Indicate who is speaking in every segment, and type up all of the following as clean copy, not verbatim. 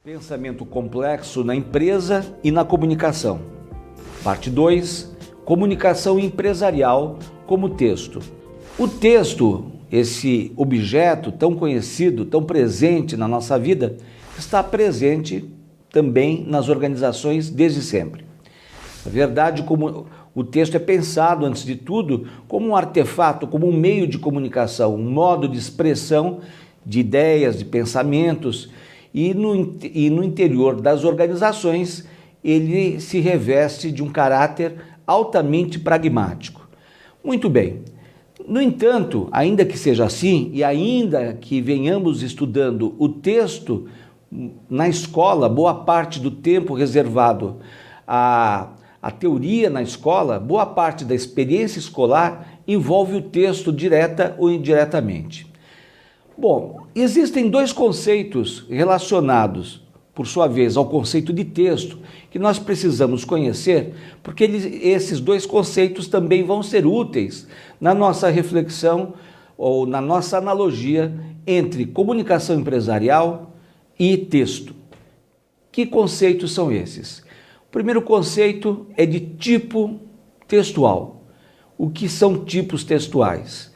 Speaker 1: Pensamento complexo na empresa e na comunicação. Parte 2. Comunicação empresarial como texto. O texto, esse objeto tão conhecido, tão presente na nossa vida, está presente também nas organizações desde sempre. Na verdade, como o texto é pensado, antes de tudo, como um artefato, como um meio de comunicação, um modo de expressão de ideias, de pensamentos, e no interior das organizações ele se reveste de um caráter altamente pragmático. Muito bem. No entanto, ainda que seja assim, e ainda que venhamos estudando o texto na escola, boa parte do tempo reservado à teoria na escola, boa parte da experiência escolar envolve o texto direta ou indiretamente. Bom, existem dois conceitos relacionados, por sua vez, ao conceito de texto, que nós precisamos conhecer, porque esses dois conceitos também vão ser úteis na nossa reflexão ou na nossa analogia entre comunicação empresarial e texto. Que conceitos são esses? O primeiro conceito é de tipo textual. O que são tipos textuais?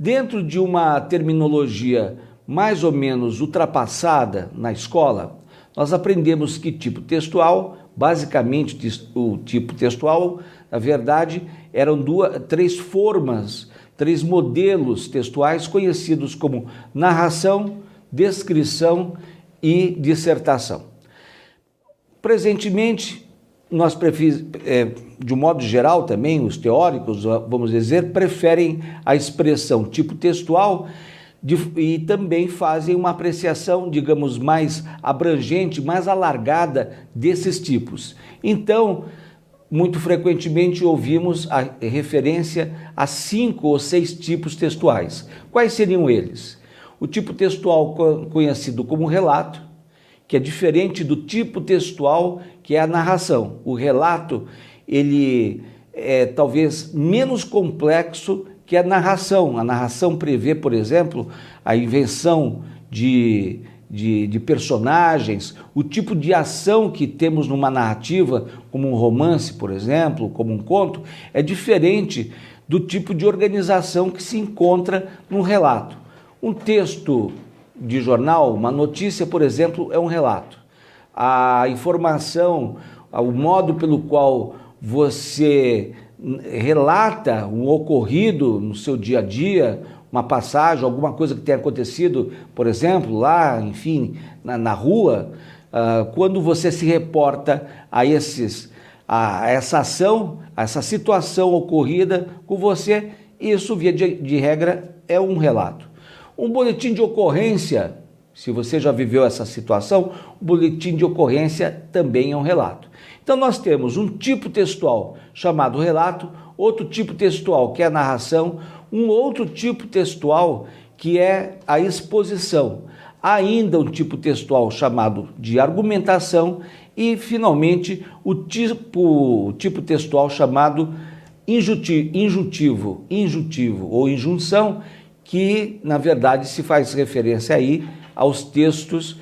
Speaker 1: Dentro de uma terminologia mais ou menos ultrapassada na escola, nós aprendemos que tipo textual, basicamente o tipo textual, na verdade, eram três formas, três modelos textuais conhecidos como narração, descrição e dissertação. Presentemente, nós de um modo geral também, os teóricos, vamos dizer, preferem a expressão tipo textual e também fazem uma apreciação, digamos, mais abrangente, mais alargada desses tipos. Então, muito frequentemente ouvimos a referência a 5 ou 6 tipos textuais. Quais seriam eles? O tipo textual conhecido como relato, que é diferente do tipo textual que é a narração. O relato, ele é talvez menos complexo que a narração. A narração prevê, por exemplo, a invenção de personagens, o tipo de ação que temos numa narrativa, como um romance, por exemplo, como um conto, é diferente do tipo de organização que se encontra num relato. Um texto de jornal, uma notícia, por exemplo, é um relato. A informação, o modo pelo qual você relata um ocorrido no seu dia a dia, uma passagem, alguma coisa que tenha acontecido, por exemplo, lá, enfim, na rua, quando você se reporta a essa ação, a essa situação ocorrida com você, isso, via de regra, é um relato. Um boletim de ocorrência, se você já viveu essa situação, o boletim de ocorrência também é um relato. Então nós temos um tipo textual chamado relato, outro tipo textual que é a narração, um outro tipo textual que é a exposição, ainda um tipo textual chamado de argumentação e, finalmente, o tipo textual chamado injuntivo ou injunção, que, na verdade, se faz referência aí aos textos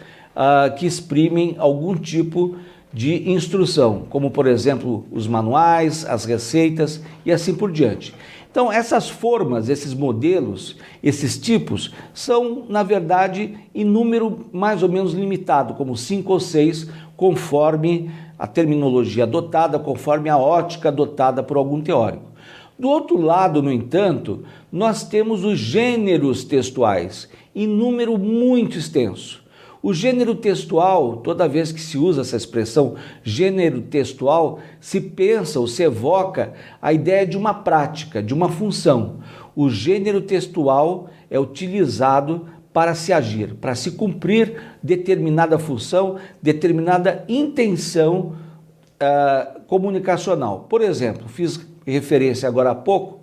Speaker 1: que exprimem algum tipo de instrução, como, por exemplo, os manuais, as receitas e assim por diante. Então, essas formas, esses modelos, esses tipos, são, na verdade, em número mais ou menos limitado, como 5 ou 6, conforme a terminologia adotada, conforme a ótica adotada por algum teórico. Do outro lado, no entanto, nós temos os gêneros textuais, em número muito extenso. O gênero textual, toda vez que se usa essa expressão gênero textual, se pensa ou se evoca a ideia de uma prática, de uma função. O gênero textual é utilizado para se agir, para se cumprir determinada função, determinada intenção comunicacional. Por exemplo, fiz referência agora há pouco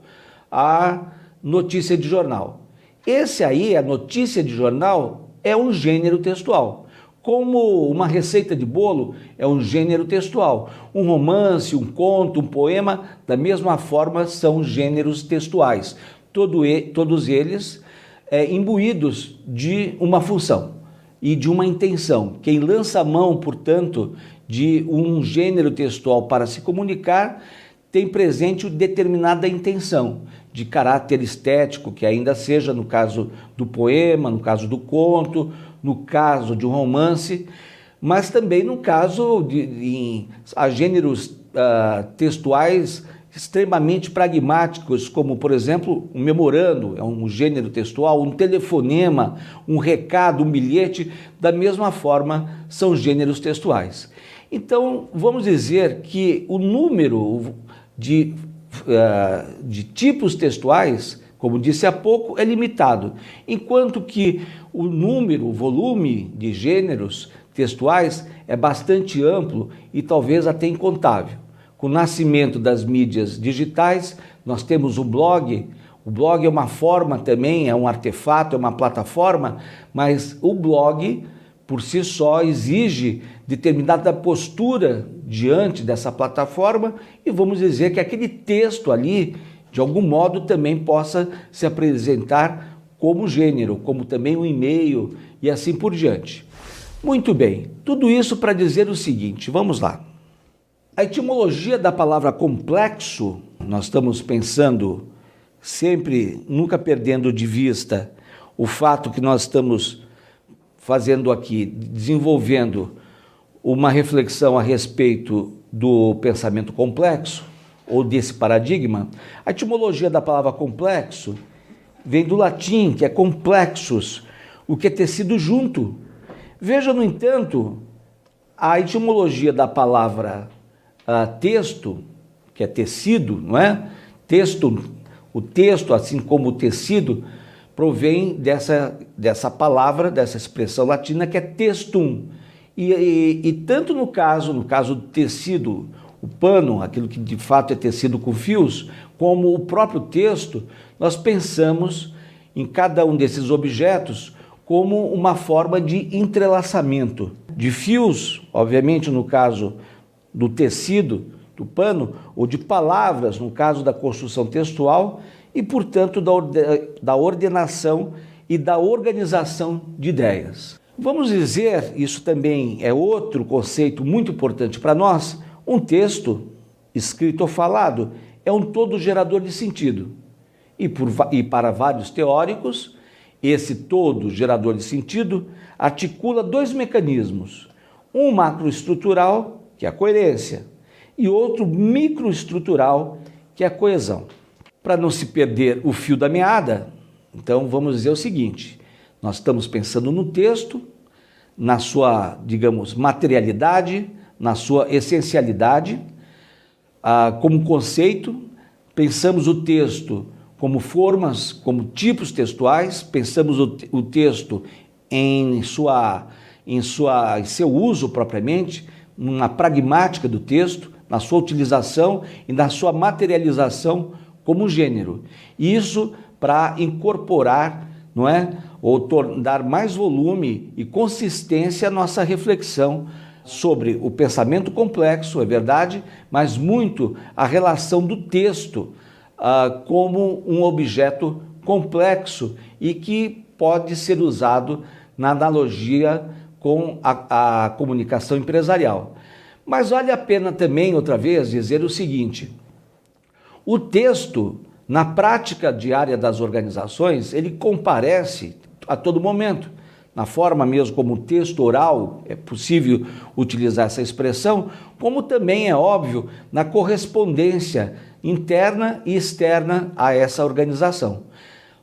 Speaker 1: à notícia de jornal. Esse aí, a notícia de jornal, é um gênero textual. Como uma receita de bolo é um gênero textual. Um romance, um conto, um poema, da mesma forma, são gêneros textuais. Todos eles imbuídos de uma função. e de uma intenção. Quem lança a mão, portanto, de um gênero textual para se comunicar, tem presente determinada intenção, de caráter estético, que ainda seja no caso do poema, no caso do conto, no caso de um romance, mas também no caso de gêneros textuais extremamente pragmáticos, como, por exemplo, um memorando, é um gênero textual, um telefonema, um recado, um bilhete, da mesma forma, são gêneros textuais. Então, vamos dizer que o número de tipos textuais, como disse há pouco, é limitado, enquanto que o número, o volume de gêneros textuais é bastante amplo e talvez até incontável. Com o nascimento das mídias digitais, nós temos o blog. O blog é uma forma também, é um artefato, é uma plataforma, mas o blog, por si só, exige determinada postura diante dessa plataforma e vamos dizer que aquele texto ali, de algum modo, também possa se apresentar como gênero, como também um e-mail e assim por diante. Muito bem, tudo isso para dizer o seguinte, vamos lá. A etimologia da palavra complexo, nós estamos pensando sempre, nunca perdendo de vista o fato que nós estamos fazendo aqui, desenvolvendo uma reflexão a respeito do pensamento complexo, ou desse paradigma. A etimologia da palavra complexo vem do latim, que é complexus, o que é tecido junto. Veja, no entanto, a etimologia da palavra texto, que é tecido, não é? O texto, assim como o tecido, provém dessa palavra, dessa expressão latina que é textum. E tanto no caso do tecido, o pano, aquilo que de fato é tecido com fios, como o próprio texto, nós pensamos em cada um desses objetos como uma forma de entrelaçamento de fios, obviamente no caso do tecido, do pano, ou de palavras, no caso da construção textual, e, portanto, da ordenação e da organização de ideias. Vamos dizer, isso também é outro conceito muito importante para nós, um texto, escrito ou falado, é um todo gerador de sentido. E para vários teóricos, esse todo gerador de sentido articula dois mecanismos, um macroestrutural, que é a coerência, e outro microestrutural, que é a coesão. Para não se perder o fio da meada, então vamos dizer o seguinte, nós estamos pensando no texto, na sua, digamos, materialidade, na sua essencialidade, como conceito, pensamos o texto como formas, como tipos textuais, pensamos o texto em seu uso propriamente, numa pragmática do texto, na sua utilização e na sua materialização como gênero. Isso para incorporar, não é? Ou dar mais volume e consistência à nossa reflexão sobre o pensamento complexo, é verdade, mas muito a relação do texto como um objeto complexo e que pode ser usado na analogia com a comunicação empresarial. Mas vale a pena também, outra vez, dizer o seguinte, o texto, na prática diária das organizações, ele comparece a todo momento. Na forma mesmo como texto oral, é possível utilizar essa expressão, como também é óbvio na correspondência interna e externa a essa organização.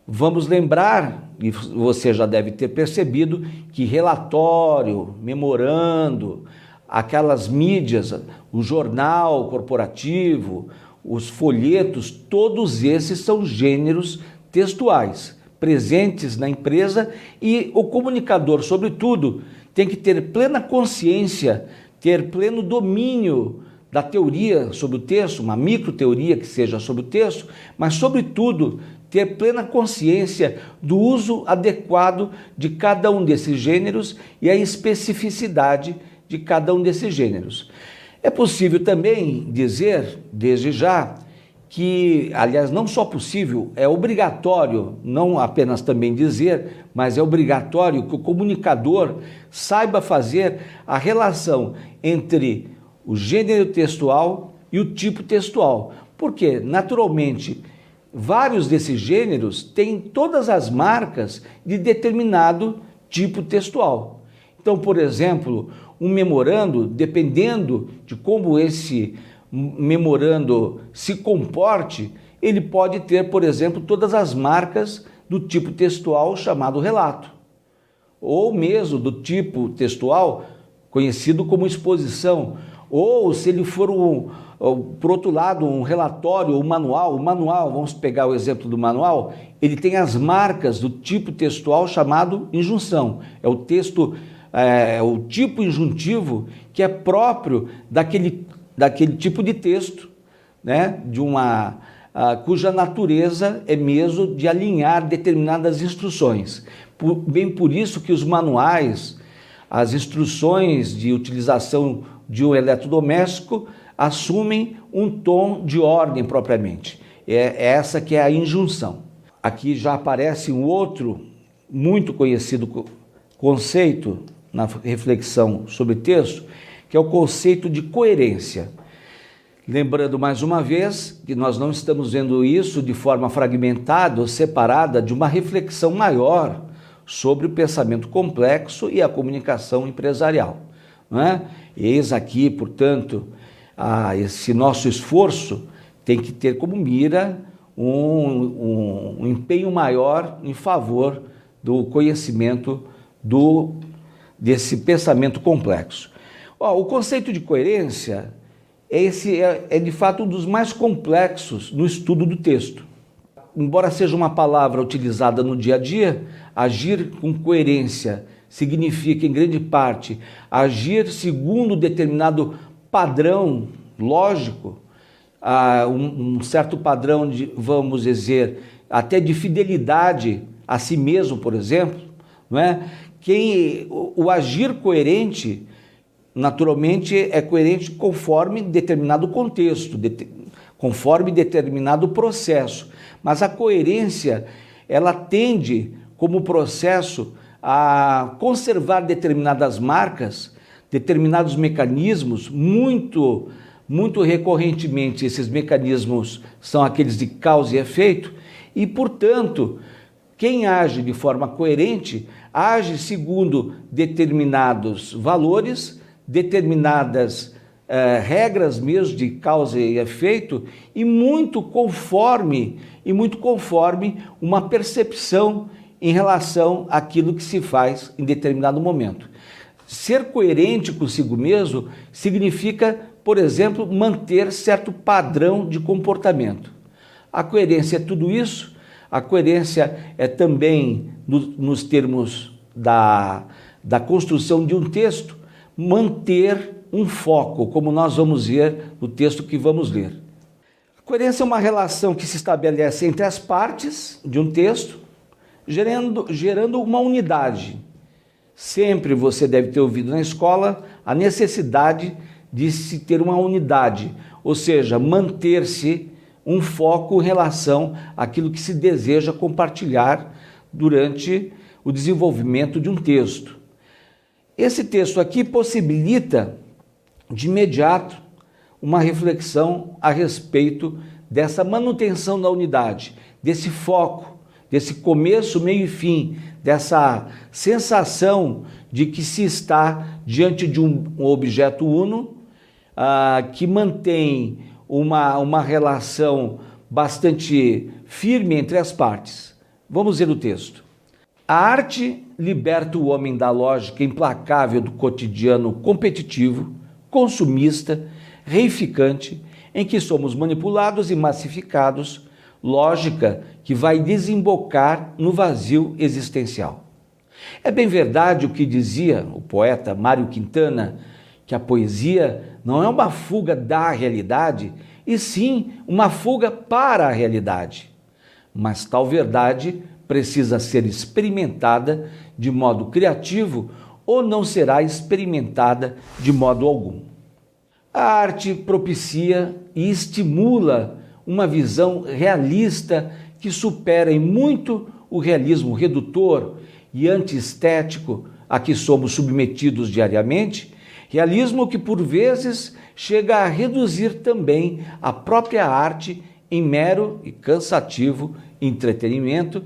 Speaker 1: Vamos lembrar, e você já deve ter percebido, que relatório, memorando, aquelas mídias, o jornal corporativo, os folhetos, todos esses são gêneros textuais presentes na empresa e o comunicador, sobretudo, tem que ter plena consciência, ter pleno domínio da teoria sobre o texto, uma microteoria que seja sobre o texto, mas, sobretudo, ter plena consciência do uso adequado de cada um desses gêneros e a especificidade de cada um desses gêneros. É possível também dizer, desde já, que, aliás, não só possível, é obrigatório, não apenas também dizer, mas é obrigatório que o comunicador saiba fazer a relação entre o gênero textual e o tipo textual. Porque, naturalmente, vários desses gêneros têm todas as marcas de determinado tipo textual. Então, por exemplo, um memorando, dependendo de como esse memorando se comporte, ele pode ter, por exemplo, todas as marcas do tipo textual chamado relato, ou mesmo do tipo textual conhecido como exposição, ou se ele for por outro lado, um relatório, um manual, vamos pegar o exemplo do manual, ele tem as marcas do tipo textual chamado injunção. É o texto, o tipo injuntivo que é próprio daquele tipo de texto, né, cuja natureza é mesmo de alinhar determinadas instruções. Bem por isso que os manuais, as instruções de utilização de um eletrodoméstico assumem um tom de ordem propriamente. É essa que é a injunção. Aqui já aparece um outro muito conhecido conceito na reflexão sobre texto, que é o conceito de coerência. Lembrando mais uma vez que nós não estamos vendo isso de forma fragmentada ou separada de uma reflexão maior sobre o pensamento complexo e a comunicação empresarial, não é? Eis aqui, portanto, esse nosso esforço tem que ter como mira um empenho maior em favor do conhecimento desse pensamento complexo. O conceito de coerência é de fato um dos mais complexos no estudo do texto. Embora seja uma palavra utilizada no dia a dia, agir com coerência significa, em grande parte, agir segundo determinado padrão lógico, um certo padrão de, vamos dizer, até de fidelidade a si mesmo, por exemplo, não é? O agir coerente, naturalmente, é coerente conforme determinado contexto, conforme determinado processo. Mas a coerência, ela tende, como processo, a conservar determinadas marcas, determinados mecanismos. Muito recorrentemente, esses mecanismos são aqueles de causa e efeito, e, portanto, quem age de forma coerente, age segundo determinados valores, determinadas regras mesmo de causa e efeito, e muito conforme uma percepção em relação àquilo que se faz em determinado momento. Ser coerente consigo mesmo significa, por exemplo, manter certo padrão de comportamento. A coerência é tudo isso. A coerência é também, nos termos da construção de um texto, manter um foco, como nós vamos ver no texto que vamos ler. A coerência é uma relação que se estabelece entre as partes de um texto, gerando uma unidade. Sempre você deve ter ouvido na escola a necessidade de se ter uma unidade, ou seja, manter-se um foco em relação àquilo que se deseja compartilhar durante o desenvolvimento de um texto. Esse texto aqui possibilita, de imediato, uma reflexão a respeito dessa manutenção da unidade, desse foco, desse começo, meio e fim, dessa sensação de que se está diante de um objeto uno, que mantém uma relação bastante firme entre as partes. Vamos ver o texto. A arte liberta o homem da lógica implacável do cotidiano competitivo, consumista, reificante, em que somos manipulados e massificados, lógica que vai desembocar no vazio existencial. É bem verdade o que dizia o poeta Mário Quintana, que a poesia não é uma fuga da realidade, e sim uma fuga para a realidade. Mas tal verdade precisa ser experimentada de modo criativo ou não será experimentada de modo algum. A arte propicia e estimula uma visão realista que supera em muito o realismo redutor e antiestético a que somos submetidos diariamente, realismo que por vezes chega a reduzir também a própria arte em mero e cansativo entretenimento,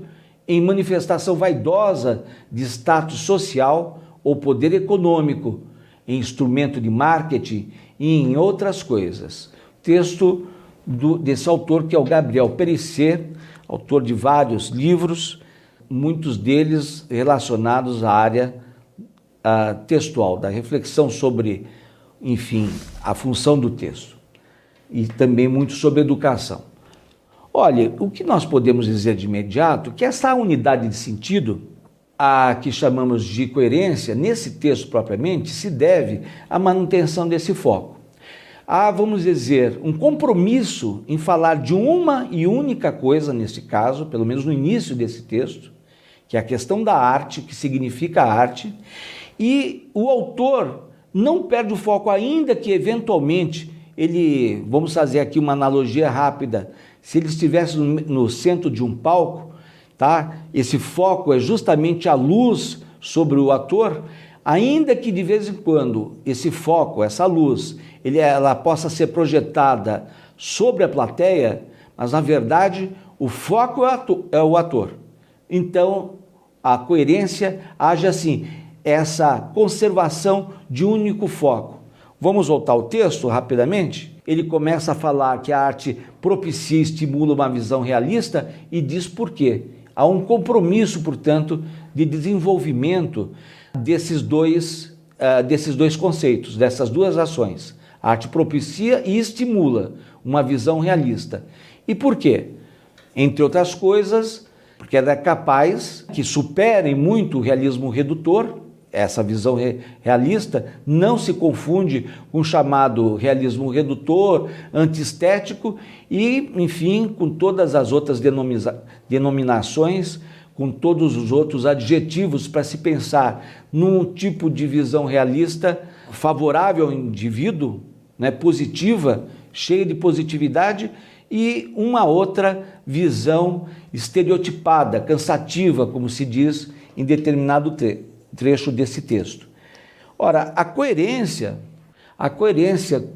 Speaker 1: em manifestação vaidosa de status social ou poder econômico, em instrumento de marketing e em outras coisas. Texto desse autor, que é o Gabriel Périssé, autor de vários livros, muitos deles relacionados à área textual, da reflexão sobre, enfim, a função do texto, e também muito sobre educação. Olha, o que nós podemos dizer de imediato é que essa unidade de sentido, a que chamamos de coerência, nesse texto propriamente, se deve à manutenção desse foco. Há, vamos dizer, um compromisso em falar de uma e única coisa, nesse caso, pelo menos no início desse texto, que é a questão da arte, que significa arte, e o autor não perde o foco, ainda que eventualmente ele, vamos fazer aqui uma analogia rápida, se ele estivesse no centro de um palco, tá? Esse foco é justamente a luz sobre o ator, ainda que de vez em quando esse foco, essa luz, ela possa ser projetada sobre a plateia, mas na verdade o foco é o ator. Então a coerência age assim, essa conservação de único foco. Vamos voltar ao texto rapidamente? Ele começa a falar que a arte propicia e estimula uma visão realista e diz por quê. Há um compromisso, portanto, de desenvolvimento desses dois conceitos, dessas duas ações. A arte propicia e estimula uma visão realista. E por quê? Entre outras coisas, porque ela é capaz que supere muito o realismo redutor. Essa visão realista não se confunde com o chamado realismo redutor, antiestético e, enfim, com todas as outras denominações, com todos os outros adjetivos para se pensar num tipo de visão realista favorável ao indivíduo, né, positiva, cheia de positividade, e uma outra visão estereotipada, cansativa, como se diz em determinado trecho desse texto. Ora, a coerência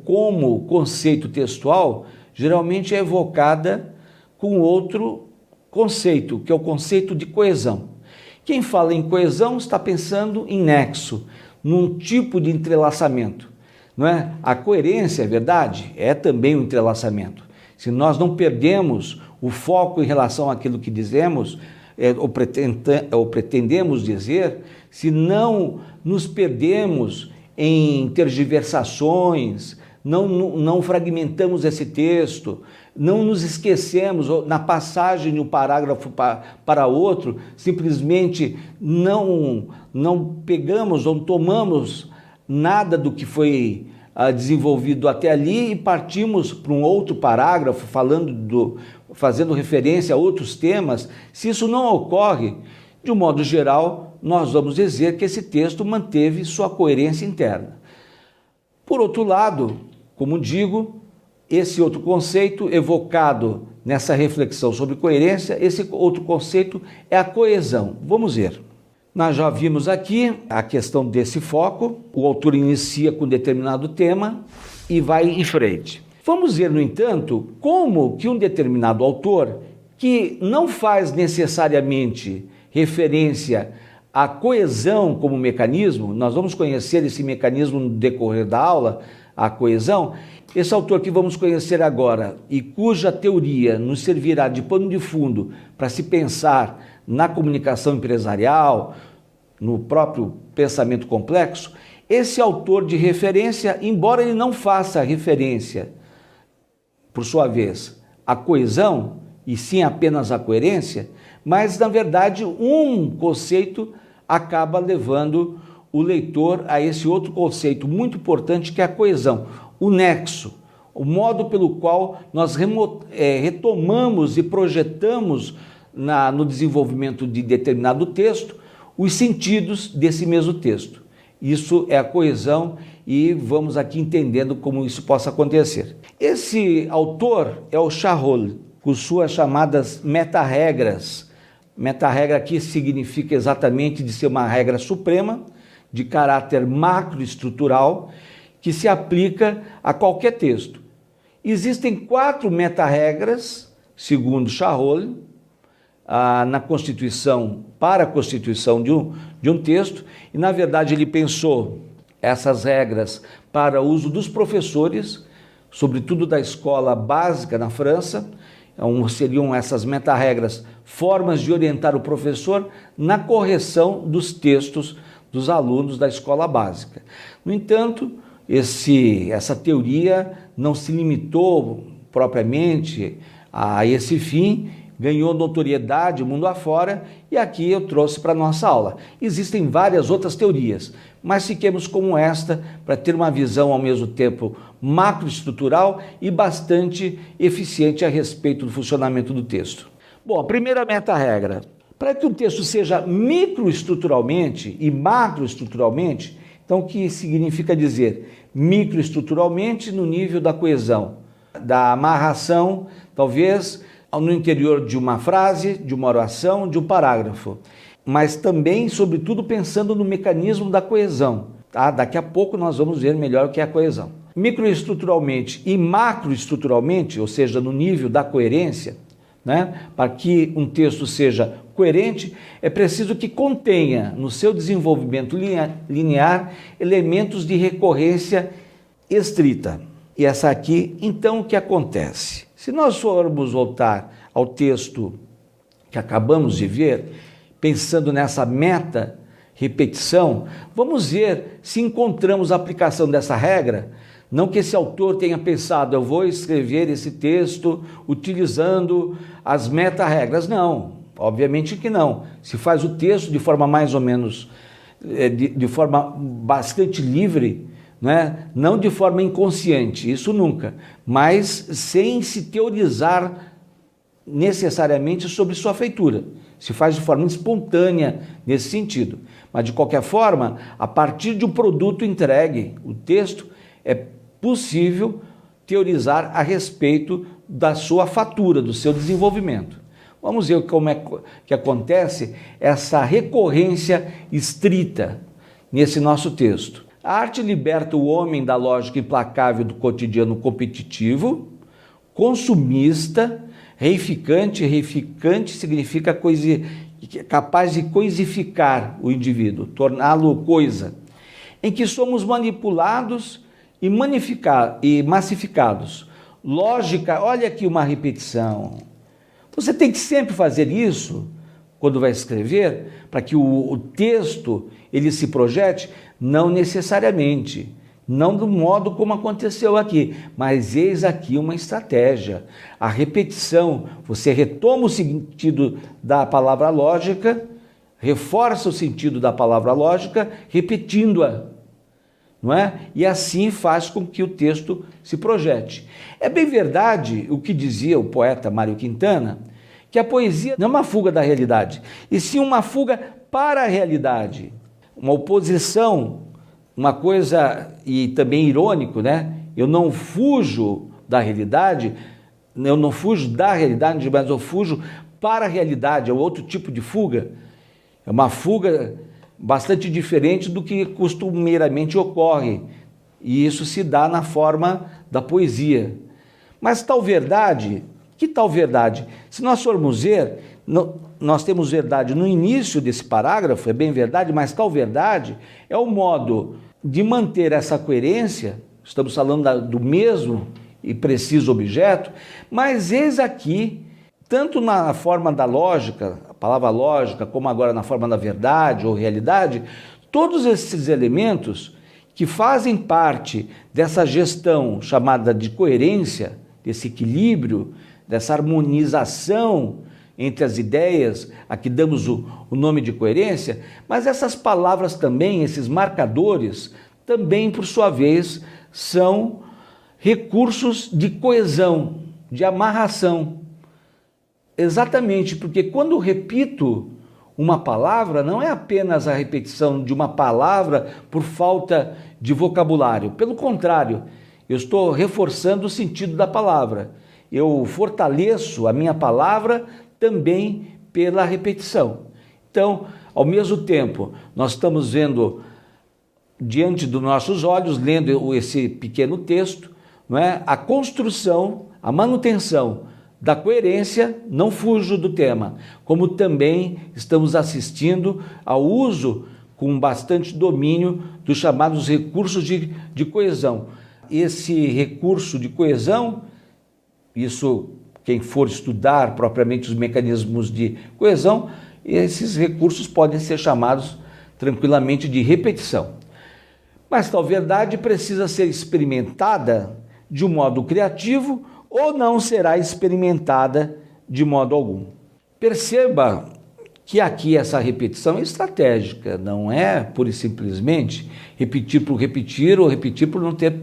Speaker 1: como conceito textual geralmente é evocada com outro conceito, que é o conceito de coesão. Quem fala em coesão está pensando em nexo, num tipo de entrelaçamento, não é? A coerência, é verdade, é também um entrelaçamento. Se nós não perdemos o foco em relação àquilo que dizemos, ou pretendemos dizer, se não nos perdemos em tergiversações, não fragmentamos esse texto, não nos esquecemos na passagem de um parágrafo para outro, simplesmente não pegamos ou tomamos nada do que foi desenvolvido até ali e partimos para um outro parágrafo fazendo referência a outros temas. Se isso não ocorre, de um modo geral, nós vamos dizer que esse texto manteve sua coerência interna. Por outro lado, como digo, esse outro conceito evocado nessa reflexão sobre coerência, esse outro conceito é a coesão. Vamos ver. Nós já vimos aqui a questão desse foco, o autor inicia com determinado tema e vai em frente. Vamos ver, no entanto, como que um determinado autor, que não faz necessariamente referência à coesão como mecanismo, nós vamos conhecer esse mecanismo no decorrer da aula, a coesão, esse autor que vamos conhecer agora e cuja teoria nos servirá de pano de fundo para se pensar na comunicação empresarial, no próprio pensamento complexo, esse autor de referência, embora ele não faça referência, por sua vez, à coesão, e sim apenas à coerência, mas, na verdade, um conceito acaba levando o leitor a esse outro conceito muito importante, que é a coesão, o nexo, o modo pelo qual nós retomamos e projetamos no desenvolvimento de determinado texto os sentidos desse mesmo texto. Isso é a coesão e vamos aqui entendendo como isso possa acontecer. Esse autor é o Charol, com suas chamadas meta-regras. Meta-regra aqui significa exatamente de ser uma regra suprema, de caráter macroestrutural, que se aplica a qualquer texto. Existem 4 meta-regras, segundo Charol, na Constituição, para a constituição de um texto, e na verdade ele pensou essas regras para uso dos professores, sobretudo da escola básica na França. Seriam essas meta-regras formas de orientar o professor na correção dos textos dos alunos da escola básica. No entanto, essa teoria não se limitou propriamente a esse fim, ganhou notoriedade mundo afora, e aqui eu trouxe para a nossa aula. Existem várias outras teorias, mas fiquemos com esta para ter uma visão ao mesmo tempo macroestrutural e bastante eficiente a respeito do funcionamento do texto. Bom, a primeira meta-regra: para que um texto seja microestruturalmente e macroestruturalmente, então o que significa dizer microestruturalmente no nível da coesão, da amarração, talvez no interior de uma frase, de uma oração, de um parágrafo, mas também, sobretudo, pensando no mecanismo da coesão. Tá? Daqui a pouco nós vamos ver melhor o que é a coesão. Microestruturalmente e macroestruturalmente, ou seja, no nível da coerência, né? Para que um texto seja coerente, é preciso que contenha no seu desenvolvimento linear elementos de recorrência estrita. E essa aqui, então, o que acontece? Se nós formos voltar ao texto que acabamos de ver, pensando nessa meta-repetição, vamos ver se encontramos a aplicação dessa regra. Não que esse autor tenha pensado, eu vou escrever esse texto utilizando as meta-regras. Não, obviamente que não. Se faz o texto de forma mais ou menos, de forma bastante livre, né? Não de forma inconsciente, isso nunca, mas sem se teorizar necessariamente sobre sua feitura. Se faz de forma espontânea nesse sentido. Mas, de qualquer forma, a partir de um produto entregue, o texto, é possível teorizar a respeito da sua fatura, do seu desenvolvimento. Vamos ver como é que acontece essa recorrência estrita nesse nosso texto. A arte liberta o homem da lógica implacável do cotidiano competitivo, consumista, reificante. Reificante significa capaz de coisificar o indivíduo, torná-lo coisa, em que somos manipulados e massificados. Lógica, olha aqui uma repetição. Você tem que sempre fazer isso quando vai escrever, para que o texto ele se projete. Não necessariamente, não do modo como aconteceu aqui, mas eis aqui uma estratégia. A repetição, você retoma o sentido da palavra lógica, reforça o sentido da palavra lógica, repetindo-a, não é? E assim faz com que o texto se projete. É bem verdade o que dizia o poeta Mário Quintana, que a poesia não é uma fuga da realidade, e sim uma fuga para a realidade. Uma oposição, uma coisa, e também irônico, né? Eu não fujo da realidade, mas eu fujo para a realidade, é outro tipo de fuga. É uma fuga bastante diferente do que costumeiramente ocorre, e isso se dá na forma da poesia. Mas tal verdade, que tal verdade? Se nós formos ver, nós temos verdade no início desse parágrafo, é bem verdade, mas tal verdade é o modo de manter essa coerência. Estamos falando do mesmo e preciso objeto, mas eis aqui, tanto na forma da lógica, a palavra lógica, como agora na forma da verdade ou realidade, todos esses elementos que fazem parte dessa gestão chamada de coerência, desse equilíbrio, dessa harmonização entre as ideias, a que damos o nome de coerência, mas essas palavras também, esses marcadores, também, por sua vez, são recursos de coesão, de amarração. Exatamente, porque quando eu repito uma palavra não é apenas a repetição de uma palavra por falta de vocabulário. Pelo contrário, eu estou reforçando o sentido da palavra. Eu fortaleço a minha palavra também pela repetição. Então, ao mesmo tempo, nós estamos vendo diante dos nossos olhos, lendo esse pequeno texto, não é? A construção, a manutenção da coerência, não fujo do tema, como também estamos assistindo ao uso com bastante domínio dos chamados recursos de coesão. Esse recurso de coesão, isso quem for estudar propriamente os mecanismos de coesão, esses recursos podem ser chamados tranquilamente de repetição. Mas tal verdade precisa ser experimentada de um modo criativo ou não será experimentada de modo algum. Perceba que aqui essa repetição é estratégica, não é pura e simplesmente repetir por repetir ou repetir por não ter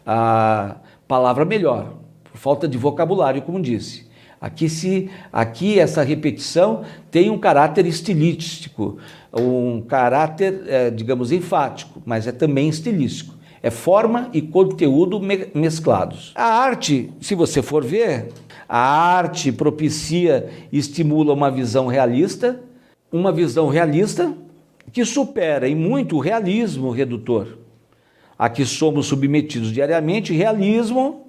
Speaker 1: a palavra melhor, por falta de vocabulário, como disse. Aqui essa repetição tem um caráter estilístico, um caráter, digamos, enfático, mas é também estilístico. É forma e conteúdo mesclados. A arte, se você for ver, a arte propicia e estimula uma visão realista que supera em muito o realismo redutor, a que somos submetidos diariamente, realismo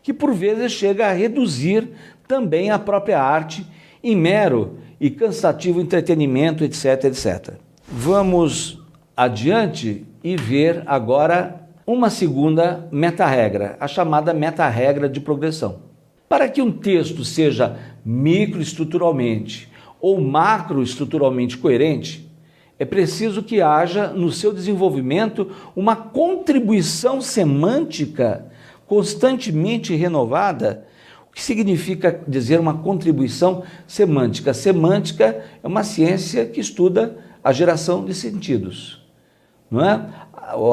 Speaker 1: que por vezes chega a reduzir também a própria arte em mero e cansativo entretenimento, etc, etc. Vamos adiante e ver agora uma segunda meta-regra, a chamada meta-regra de progressão. Para que um texto seja microestruturalmente ou macroestruturalmente coerente, é preciso que haja no seu desenvolvimento uma contribuição semântica constantemente renovada. O que significa dizer uma contribuição semântica? Semântica é uma ciência que estuda a geração de sentidos, não é?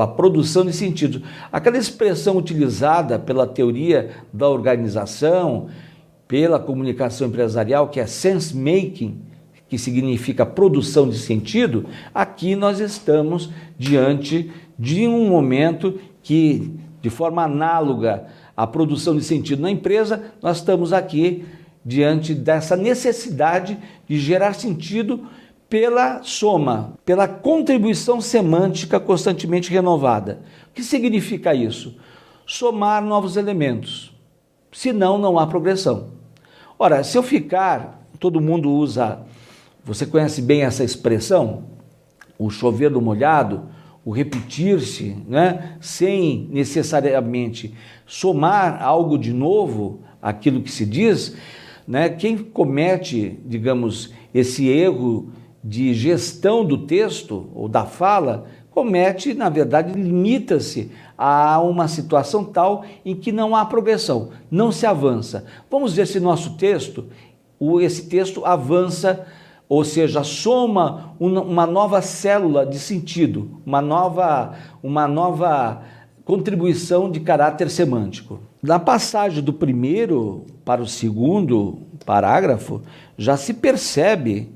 Speaker 1: A produção de sentidos. Aquela expressão utilizada pela teoria da organização, pela comunicação empresarial, que é sense making, que significa produção de sentido, aqui nós estamos diante de um momento que, de forma análoga à produção de sentido na empresa, nós estamos aqui diante dessa necessidade de gerar sentido pela soma, pela contribuição semântica constantemente renovada. O que significa isso? Somar novos elementos, senão não há progressão. Ora, se eu ficar, todo mundo usa, você conhece bem essa expressão, o chover no molhado, o repetir-se, né, sem necessariamente somar algo de novo àquilo que se diz, né, quem comete, digamos, esse erro de gestão do texto ou da fala, comete, na verdade, limita-se a uma situação tal em que não há progressão, não se avança. Vamos ver se nosso texto, esse texto avança, ou seja, soma uma nova célula de sentido, uma nova contribuição de caráter semântico. Na passagem do primeiro para o segundo parágrafo, já se percebe,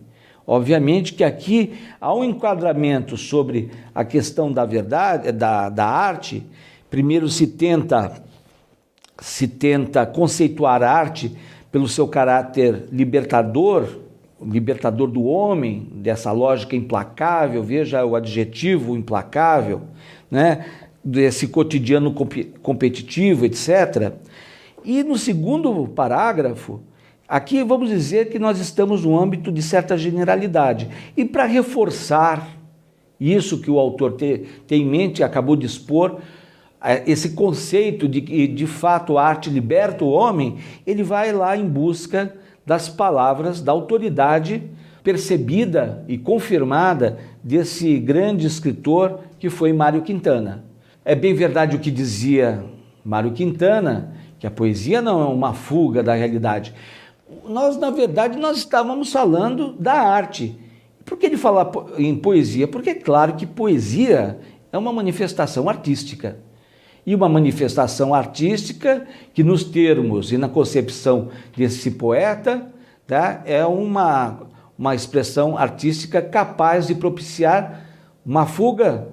Speaker 1: obviamente, que aqui há um enquadramento sobre a questão da verdade, da arte. Primeiro se tenta conceituar a arte pelo seu caráter libertador do homem, dessa lógica implacável, veja o adjetivo implacável, né? Desse cotidiano competitivo, etc. E no segundo parágrafo, aqui vamos dizer que nós estamos no âmbito de certa generalidade. E para reforçar isso que o autor tem em mente, acabou de expor, esse conceito de que, de fato, a arte liberta o homem, ele vai lá em busca das palavras da autoridade percebida e confirmada desse grande escritor que foi Mário Quintana. É bem verdade o que dizia Mário Quintana, que a poesia não é uma fuga da realidade. Nós, na verdade, nós estávamos falando da arte. Por que ele fala em poesia? Porque é claro que poesia é uma manifestação artística. E uma manifestação artística que, nos termos e na concepção desse poeta, tá, é uma uma expressão artística capaz de propiciar uma fuga,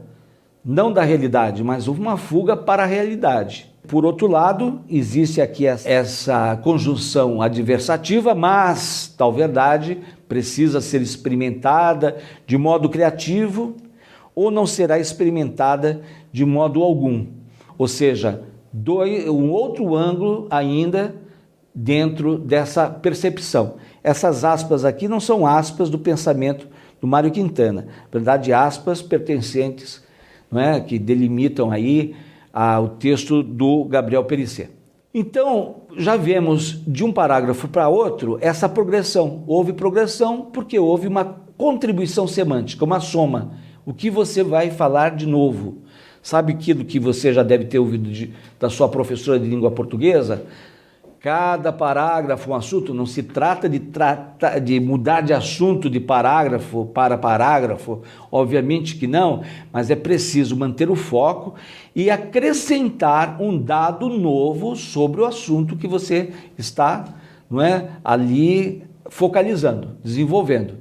Speaker 1: não da realidade, mas uma fuga para a realidade. Por outro lado, existe aqui essa conjunção adversativa, mas tal verdade precisa ser experimentada de modo criativo ou não será experimentada de modo algum. Ou seja, um outro ângulo ainda dentro dessa percepção. Essas aspas aqui não são aspas do pensamento do Mário Quintana, na verdade, aspas pertencentes, não é, que delimitam aí o texto do Gabriel Périssé. Então, já vemos de um parágrafo para outro essa progressão. Houve progressão porque houve uma contribuição semântica, uma soma. O que você vai falar de novo? Sabe aquilo que você já deve ter ouvido da sua professora de língua portuguesa? Cada parágrafo, um assunto, não se trata de mudar de assunto de parágrafo para parágrafo, obviamente que não, mas é preciso manter o foco e acrescentar um dado novo sobre o assunto que você está, não é, ali focalizando, desenvolvendo.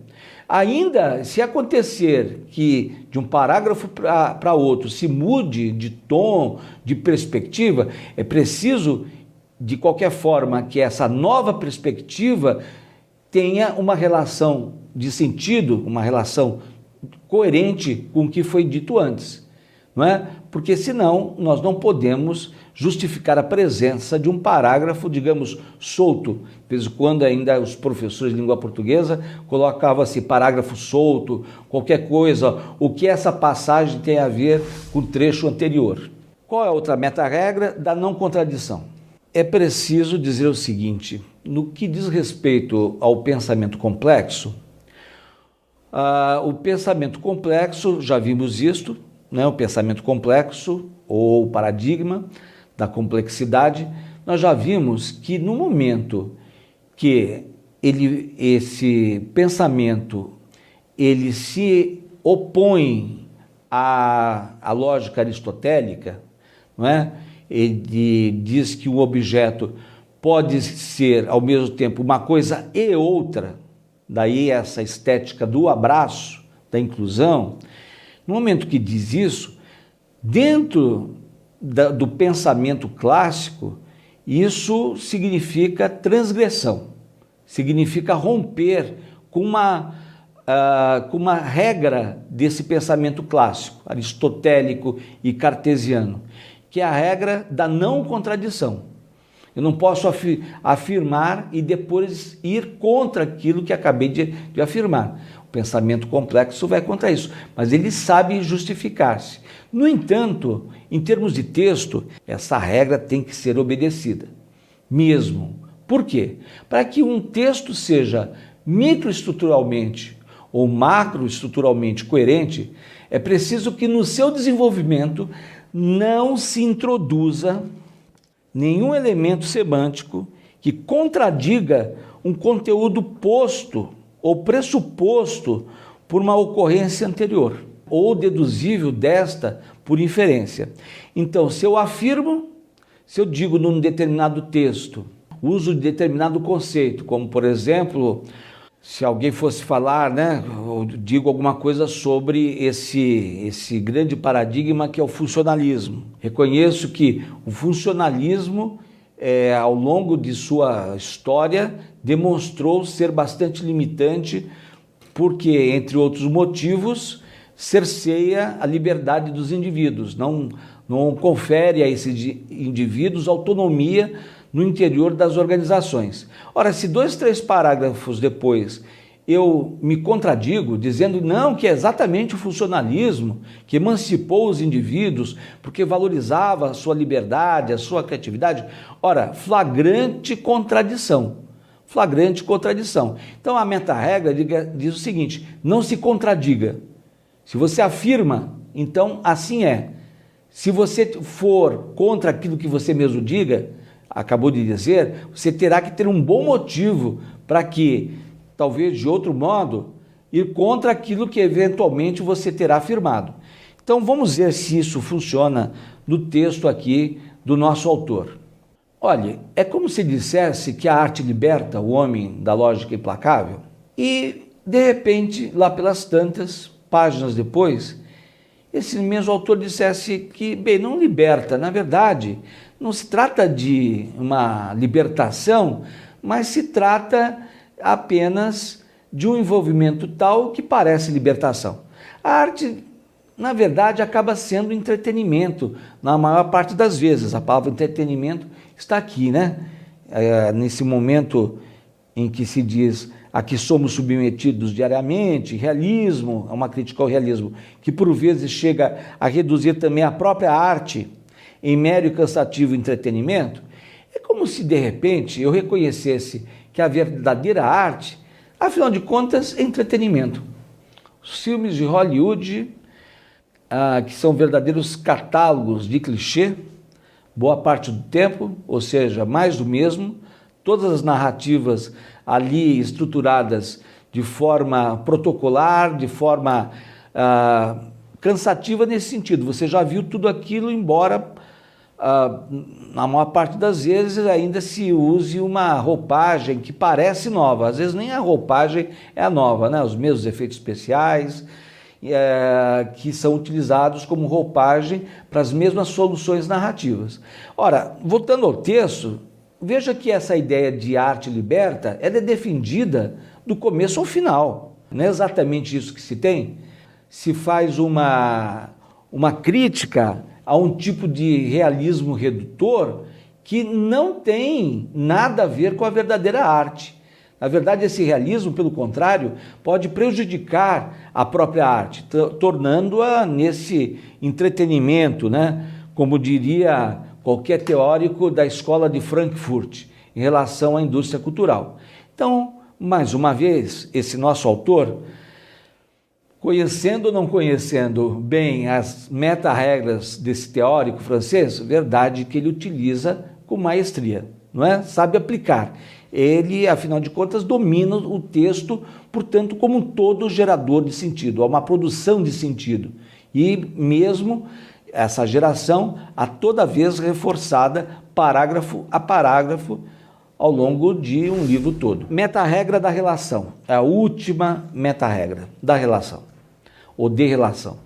Speaker 1: Ainda, se acontecer que de um parágrafo para outro se mude de tom, de perspectiva, é preciso, de qualquer forma, que essa nova perspectiva tenha uma relação de sentido, uma relação coerente com o que foi dito antes, não é? Porque senão nós não podemos justificar a presença de um parágrafo, digamos, solto. De vez em quando ainda os professores de língua portuguesa colocavam assim, parágrafo solto, qualquer coisa, o que essa passagem tem a ver com o trecho anterior. Qual é a outra meta-regra da não contradição? É preciso dizer o seguinte, no que diz respeito ao pensamento complexo, o pensamento complexo, já vimos isto, né? O pensamento complexo ou paradigma da complexidade, nós já vimos que no momento que esse pensamento ele se opõe à lógica aristotélica, não é? Ele diz que o objeto pode ser ao mesmo tempo uma coisa e outra, daí essa estética do abraço, da inclusão. No momento que diz isso, dentro do pensamento clássico, isso significa transgressão, significa romper com uma regra desse pensamento clássico, aristotélico e cartesiano, que é a regra da não contradição. Eu não posso afirmar e depois ir contra aquilo que acabei de afirmar. O pensamento complexo vai contra isso, mas ele sabe justificar-se. No entanto, em termos de texto, essa regra tem que ser obedecida, mesmo. Por quê? Para que um texto seja microestruturalmente ou macroestruturalmente coerente, é preciso que no seu desenvolvimento não se introduza nenhum elemento semântico que contradiga um conteúdo posto ou pressuposto por uma ocorrência anterior, ou deduzível desta por inferência. Então, se eu afirmo, se eu digo num determinado texto, uso de determinado conceito, como por exemplo, se alguém fosse falar, né, eu digo alguma coisa sobre esse grande paradigma que é o funcionalismo. Reconheço que o funcionalismo, ao longo de sua história, demonstrou ser bastante limitante, porque, entre outros motivos, cerceia a liberdade dos indivíduos, não confere a esses indivíduos autonomia no interior das organizações. Ora, se 2, 3 parágrafos depois eu me contradigo, dizendo não, que é exatamente o funcionalismo que emancipou os indivíduos, porque valorizava a sua liberdade, a sua criatividade, ora, flagrante contradição. Flagrante contradição. Então a meta-regra diz o seguinte, não se contradiga. Se você afirma, então assim é. Se você for contra aquilo que você mesmo diga, acabou de dizer, você terá que ter um bom motivo para que, talvez de outro modo, ir contra aquilo que eventualmente você terá afirmado. Então vamos ver se isso funciona no texto aqui do nosso autor. Olha, é como se dissesse que a arte liberta o homem da lógica implacável. E De repente, lá pelas tantas, páginas depois, esse mesmo autor dissesse que, bem, não liberta. Na verdade, não se trata de uma libertação, mas se trata apenas de um envolvimento tal que parece libertação. A arte, na verdade, acaba sendo entretenimento, na maior parte das vezes. A palavra entretenimento está aqui, né? Nesse momento em que se diz a que somos submetidos diariamente, realismo, é uma crítica ao realismo, que por vezes chega a reduzir também a própria arte em mero e cansativo entretenimento. É como se, de repente, eu reconhecesse que a verdadeira arte, afinal de contas, é entretenimento. Os filmes de Hollywood, que são verdadeiros catálogos de clichê, boa parte do tempo, ou seja, mais do mesmo, todas as narrativas ali estruturadas de forma protocolar, de forma cansativa nesse sentido. Você já viu tudo aquilo, embora na maior parte das vezes ainda se use uma roupagem que parece nova. Às vezes nem a roupagem é a nova, né? Os mesmos efeitos especiais que são utilizados como roupagem para as mesmas soluções narrativas. Ora, voltando ao texto, veja que essa ideia de arte liberta ela é defendida do começo ao final. Não é exatamente isso que se tem? Se faz uma crítica a um tipo de realismo redutor que não tem nada a ver com a verdadeira arte. Na verdade, esse realismo, pelo contrário, pode prejudicar a própria arte, tornando-a nesse entretenimento, né? Como diria qualquer teórico da escola de Frankfurt, em relação à indústria cultural. Então, mais uma vez, esse nosso autor, conhecendo ou não conhecendo bem as meta-regras desse teórico francês, verdade que ele utiliza com maestria, não é? Sabe aplicar. Ele, afinal de contas, domina o texto, portanto, como um todo gerador de sentido, é uma produção de sentido. E mesmo essa geração, a toda vez reforçada, parágrafo a parágrafo, ao longo de um livro todo. Meta-regra da relação, é a última meta-regra da relação, ou de relação.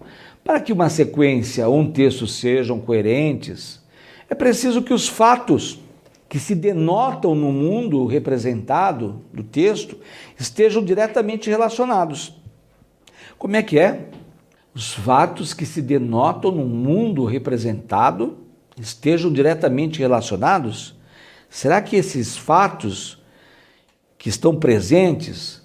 Speaker 1: Para que uma sequência ou um texto sejam coerentes, é preciso que os fatos que se denotam no mundo representado do texto estejam diretamente relacionados. Como é que é? Os fatos que se denotam no mundo representado estejam diretamente relacionados? Será que esses fatos que estão presentes,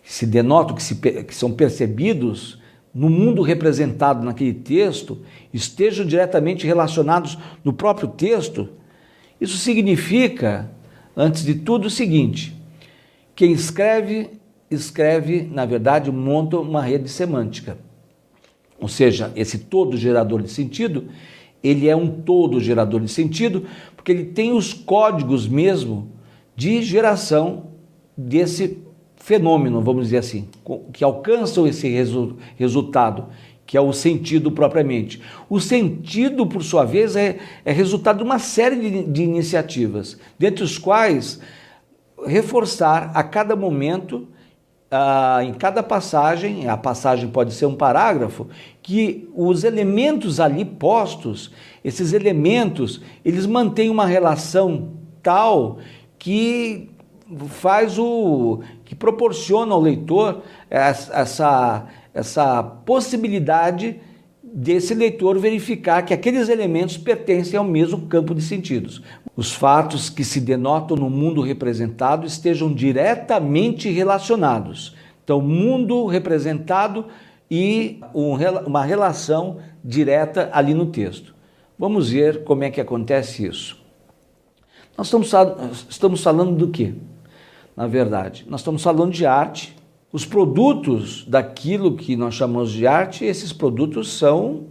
Speaker 1: que se denotam, que são percebidos no mundo representado naquele texto, estejam diretamente relacionados no próprio texto? Isso significa, antes de tudo, o seguinte: quem escreve, na verdade, monta uma rede semântica. Ou seja, esse todo gerador de sentido, ele é um todo gerador de sentido, porque ele tem os códigos mesmo de geração desse fenômeno, vamos dizer assim, que alcançam esse resultado, que é o sentido propriamente. O sentido, por sua vez, é resultado de uma série de iniciativas, dentre os quais reforçar a cada momento, em cada passagem, a passagem pode ser um parágrafo, que os elementos ali postos, esses elementos, eles mantêm uma relação tal que que proporciona ao leitor essa possibilidade desse leitor verificar que aqueles elementos pertencem ao mesmo campo de sentidos. Os fatos que se denotam no mundo representado estejam diretamente relacionados. Então, mundo representado e uma relação direta ali no texto. Vamos ver como é que acontece isso. Nós estamos falando do quê? Na verdade, nós estamos falando de arte. Os produtos daquilo que nós chamamos de arte, esses produtos são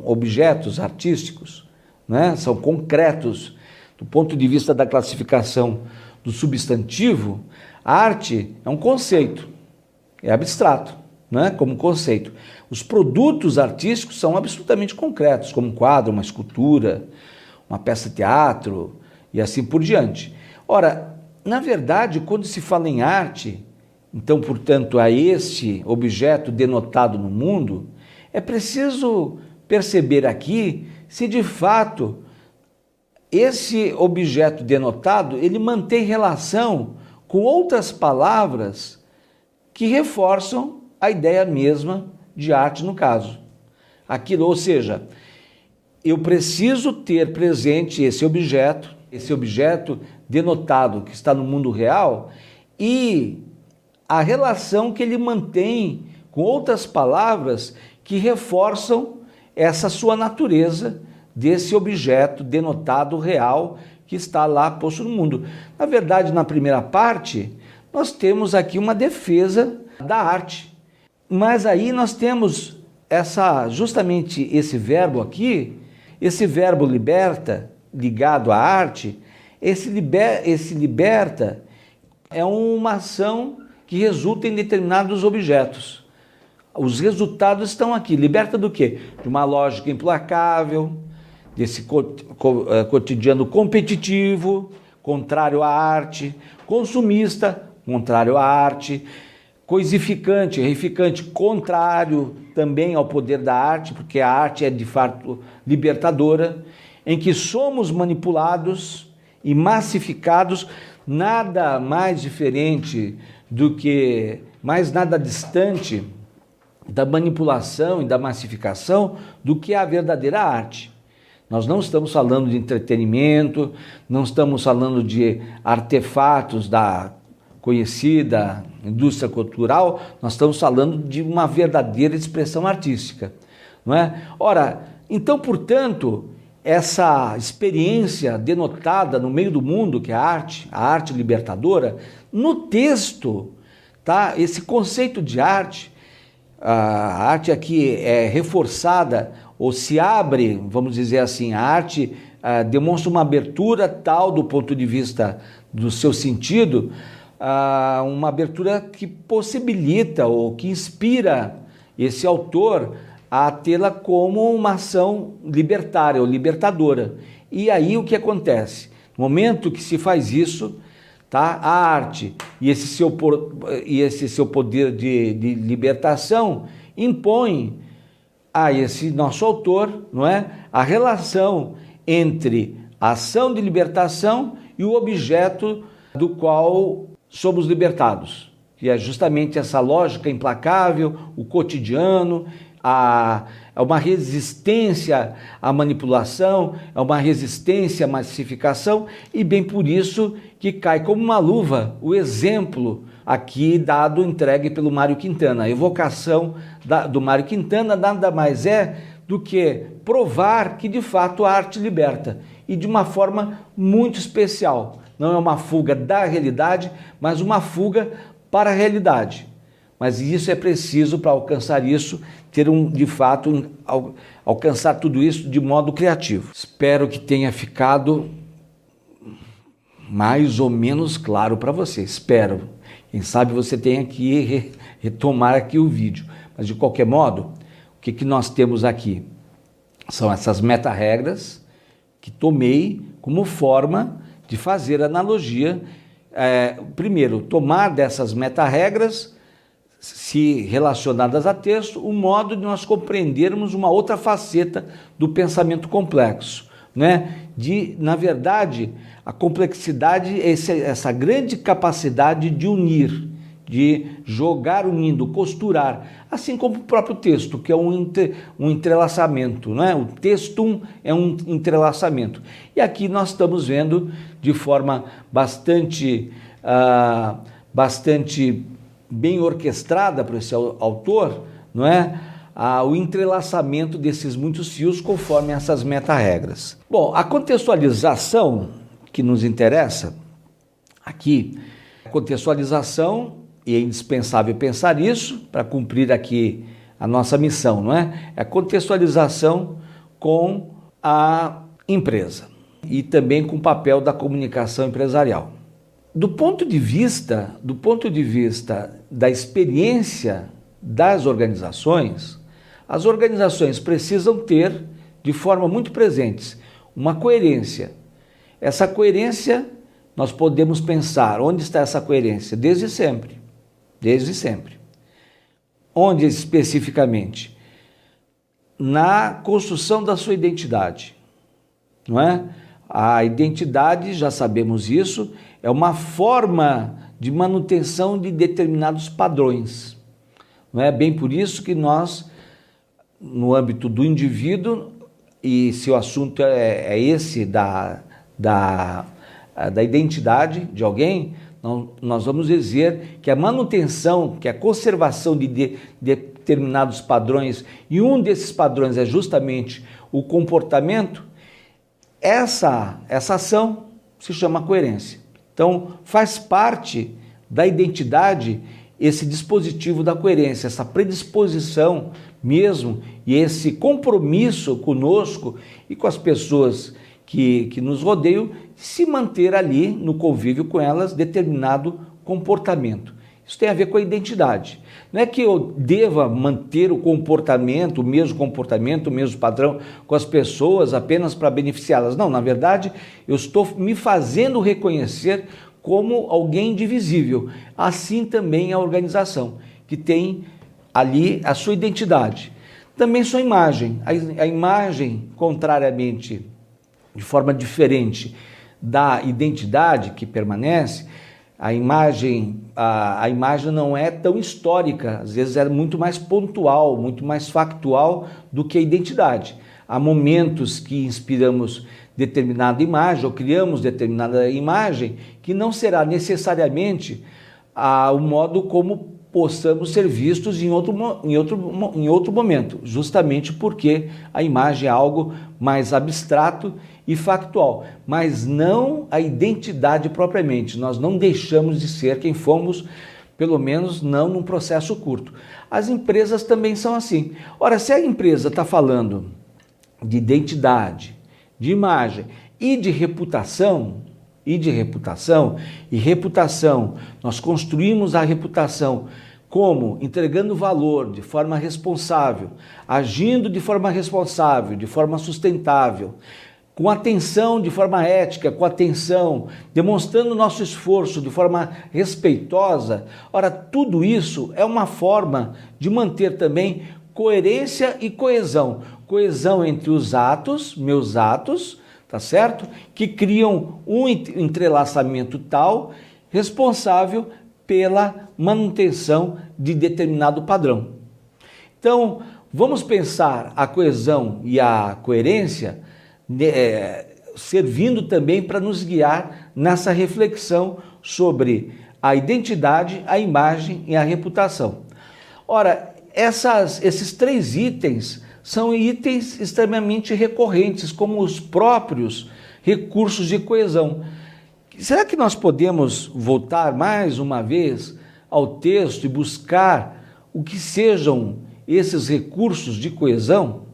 Speaker 1: objetos artísticos, né? São concretos. Do ponto de vista da classificação do substantivo, a arte é um conceito, é abstrato, né? Como conceito. Os produtos artísticos são absolutamente concretos, como um quadro, uma escultura, uma peça de teatro e assim por diante. Ora, na verdade, quando se fala em arte, então, portanto, a este objeto denotado no mundo, é preciso perceber aqui se de fato esse objeto denotado, ele mantém relação com outras palavras que reforçam a ideia mesma de arte no caso. Aquilo, ou seja, eu preciso ter presente esse objeto denotado que está no mundo real e a relação que ele mantém com outras palavras que reforçam essa sua natureza desse objeto denotado real que está lá posto no mundo. Na verdade, na primeira parte, nós temos aqui uma defesa da arte, mas aí nós temos justamente esse verbo aqui, esse verbo liberta, ligado à arte, esse liberta é uma ação que resulta em determinados objetos. Os resultados estão aqui. Liberta do quê? De uma lógica implacável, desse cotidiano competitivo, contrário à arte, consumista, contrário à arte, coisificante, reificante, contrário também ao poder da arte, porque a arte é de fato libertadora, em que somos manipulados e massificados, nada mais diferente do que, mais nada distante da manipulação e da massificação do que a verdadeira arte. Nós não estamos falando de entretenimento, não estamos falando de artefatos da conhecida indústria cultural, nós estamos falando de uma verdadeira expressão artística, não é? Ora, então, portanto, essa experiência denotada no meio do mundo, que é a arte libertadora, no texto, tá? Esse conceito de arte, a arte aqui é reforçada ou se abre, vamos dizer assim, a arte demonstra uma abertura tal do ponto de vista do seu sentido, uma abertura que possibilita ou que inspira esse autor a tê-la como uma ação libertária ou libertadora. E aí o que acontece? No momento que se faz isso, tá? A arte e esse seu poder de libertação impõe a esse nosso autor, não é? A relação entre a ação de libertação e o objeto do qual somos libertados, que é justamente essa lógica implacável, o cotidiano, é uma resistência à manipulação, é uma resistência à massificação, e bem por isso que cai como uma luva o exemplo aqui entregue pelo Mário Quintana. A evocação do Mário Quintana nada mais é do que provar que de fato a arte liberta, e de uma forma muito especial. Não é uma fuga da realidade, mas uma fuga para a realidade. Mas isso é preciso, para alcançar isso, de fato, alcançar tudo isso de modo criativo. Espero que tenha ficado mais ou menos claro para você. Espero. Quem sabe você tenha que retomar aqui o vídeo. Mas, de qualquer modo, o que nós temos aqui? São essas meta-regras que tomei como forma de fazer analogia. Primeiro, tomar dessas meta-regras, se relacionadas a texto, o modo de nós compreendermos uma outra faceta do pensamento complexo, né? Na verdade, a complexidade é essa grande capacidade de unir, de jogar unindo, costurar, assim como o próprio texto, que é um entrelaçamento, né? O textum é um entrelaçamento. E aqui nós estamos vendo de forma bastante bem orquestrada por esse autor, não é? O entrelaçamento desses muitos fios conforme essas meta-regras. Bom, a contextualização que nos interessa aqui, e é indispensável pensar isso para cumprir aqui a nossa missão, não é? É a contextualização com a empresa e também com o papel da comunicação empresarial. Do ponto de vista da experiência das organizações, as organizações precisam ter, de forma muito presente, uma coerência. Essa coerência, nós podemos pensar, onde está essa coerência? Desde sempre. desde sempre. Onde especificamente? Na construção da sua identidade, não é? A identidade, já sabemos isso, é uma forma de manutenção de determinados padrões. Não é bem por isso que nós, no âmbito do indivíduo, e se o assunto é esse da identidade de alguém, nós vamos dizer que a manutenção, que a conservação de determinados padrões, e um desses padrões é justamente o comportamento, essa ação se chama coerência. Então, faz parte da identidade esse dispositivo da coerência, essa predisposição mesmo e esse compromisso conosco e com as pessoas que nos rodeiam, se manter ali no convívio com elas determinado comportamento. Isso tem a ver com a identidade. Não é que eu deva manter o mesmo padrão com as pessoas apenas para beneficiá-las. Não, na verdade, eu estou me fazendo reconhecer como alguém indivisível. Assim também a organização, que tem ali a sua identidade. Também sua imagem. A imagem, contrariamente, de forma diferente da identidade que permanece, a imagem não é tão histórica, às vezes é muito mais pontual, muito mais factual do que a identidade. Há momentos que inspiramos determinada imagem ou criamos determinada imagem que não será necessariamente o modo como possamos ser vistos em outro momento, justamente porque a imagem é algo mais abstrato e factual, mas não a identidade propriamente. Nós não deixamos de ser quem fomos, pelo menos não num processo curto. As empresas também são assim. Ora, se a empresa está falando de identidade, de imagem e de reputação, nós construímos a reputação como? Entregando valor de forma responsável, agindo de forma responsável, de forma sustentável, com atenção de forma ética, com atenção, demonstrando nosso esforço de forma respeitosa. Ora, tudo isso é uma forma de manter também coerência e coesão. Coesão entre os atos, meus atos, tá certo? Que criam um entrelaçamento tal, responsável pela manutenção de determinado padrão. Então, vamos pensar a coesão e a coerência servindo também para nos guiar nessa reflexão sobre a identidade, a imagem e a reputação. Ora, esses três itens são itens extremamente recorrentes, como os próprios recursos de coesão. Será que nós podemos voltar mais uma vez ao texto e buscar o que sejam esses recursos de coesão?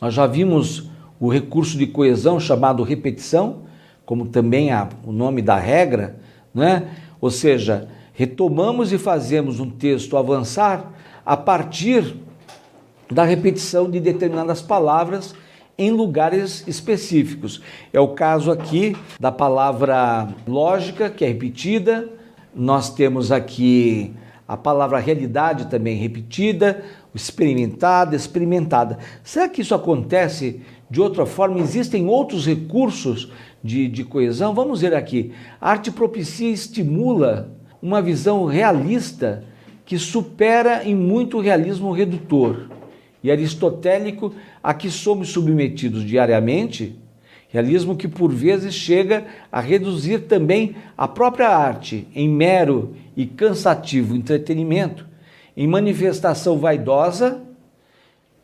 Speaker 1: Nós já vimos o recurso de coesão chamado repetição, como também o nome da regra, né? Ou seja, retomamos e fazemos um texto avançar a partir da repetição de determinadas palavras em lugares específicos. É o caso aqui da palavra lógica, que é repetida. Nós temos aqui a palavra realidade também repetida, experimentada. Será que isso acontece de outra forma? Existem outros recursos de coesão? Vamos ver aqui. A arte propicia e estimula uma visão realista que supera em muito o realismo redutor e aristotélico a que somos submetidos diariamente, realismo que por vezes chega a reduzir também a própria arte em mero e cansativo entretenimento, em manifestação vaidosa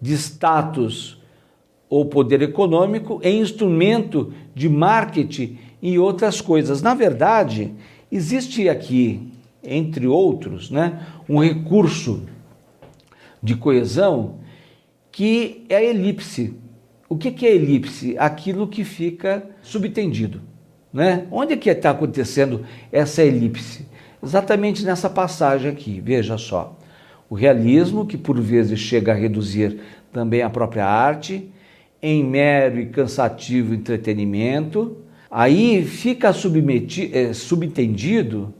Speaker 1: de status ou poder econômico, em instrumento de marketing e outras coisas. Na verdade, existe aqui, entre outros, um recurso de coesão que é a elipse. O que é elipse? Aquilo que fica subtendido, Onde é que está acontecendo essa elipse? Exatamente nessa passagem aqui, veja só. O realismo, que por vezes chega a reduzir também a própria arte, em mero e cansativo entretenimento, aí fica subentendido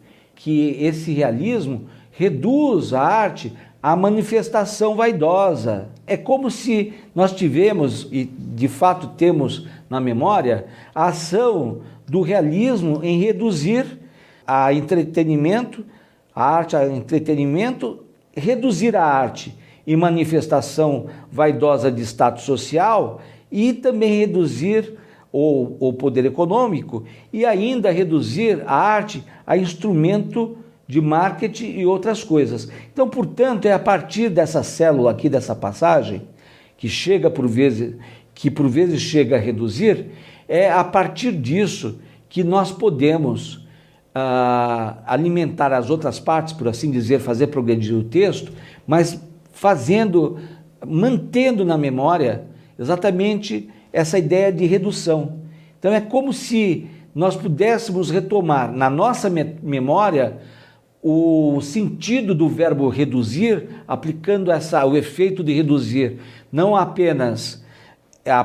Speaker 1: que esse realismo reduz a arte à manifestação vaidosa. É como se nós tivemos, e de fato temos na memória, a ação do realismo em reduzir a entretenimento, a arte a entretenimento, reduzir a arte em manifestação vaidosa de status social e também reduzir o poder econômico e ainda reduzir a arte a instrumento de marketing e outras coisas. Então, portanto, é a partir dessa célula aqui, dessa passagem, que por vezes chega a reduzir, é a partir disso que nós podemos alimentar as outras partes, por assim dizer, fazer progredir o texto, mas mantendo na memória exatamente essa ideia de redução. Então é como se nós pudéssemos retomar na nossa memória o sentido do verbo reduzir, aplicando o efeito de reduzir, não apenas a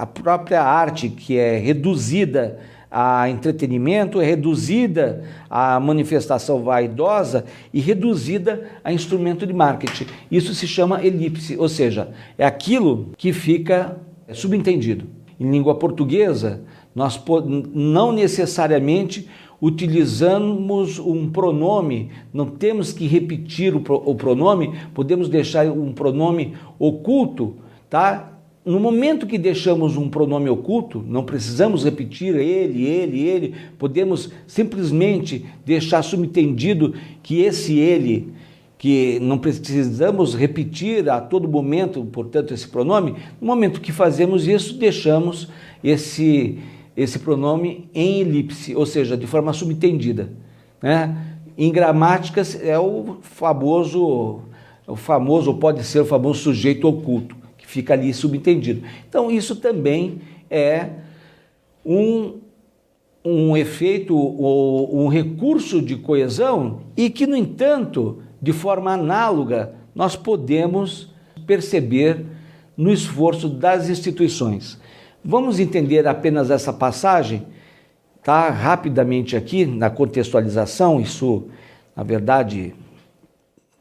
Speaker 1: própria arte que é reduzida a entretenimento, é reduzida a manifestação vaidosa e reduzida a instrumento de marketing. Isso se chama elipse, ou seja, é aquilo que fica subentendido. Em língua portuguesa, nós não necessariamente utilizamos um pronome, não temos que repetir o pronome, podemos deixar um pronome oculto, tá? No momento que deixamos um pronome oculto, não precisamos repetir ele, podemos simplesmente deixar subentendido que esse ele, que não precisamos repetir a todo momento, portanto, esse pronome. No momento que fazemos isso, deixamos esse pronome em elipse, ou seja, de forma subentendida, né? Em gramática é o famoso, ou pode ser o famoso sujeito oculto, que fica ali subentendido. Então isso também é um efeito ou um recurso de coesão e que, no entanto, de forma análoga, nós podemos perceber no esforço das instituições. Vamos entender apenas essa passagem, tá? Rapidamente aqui, na contextualização. Isso, na verdade,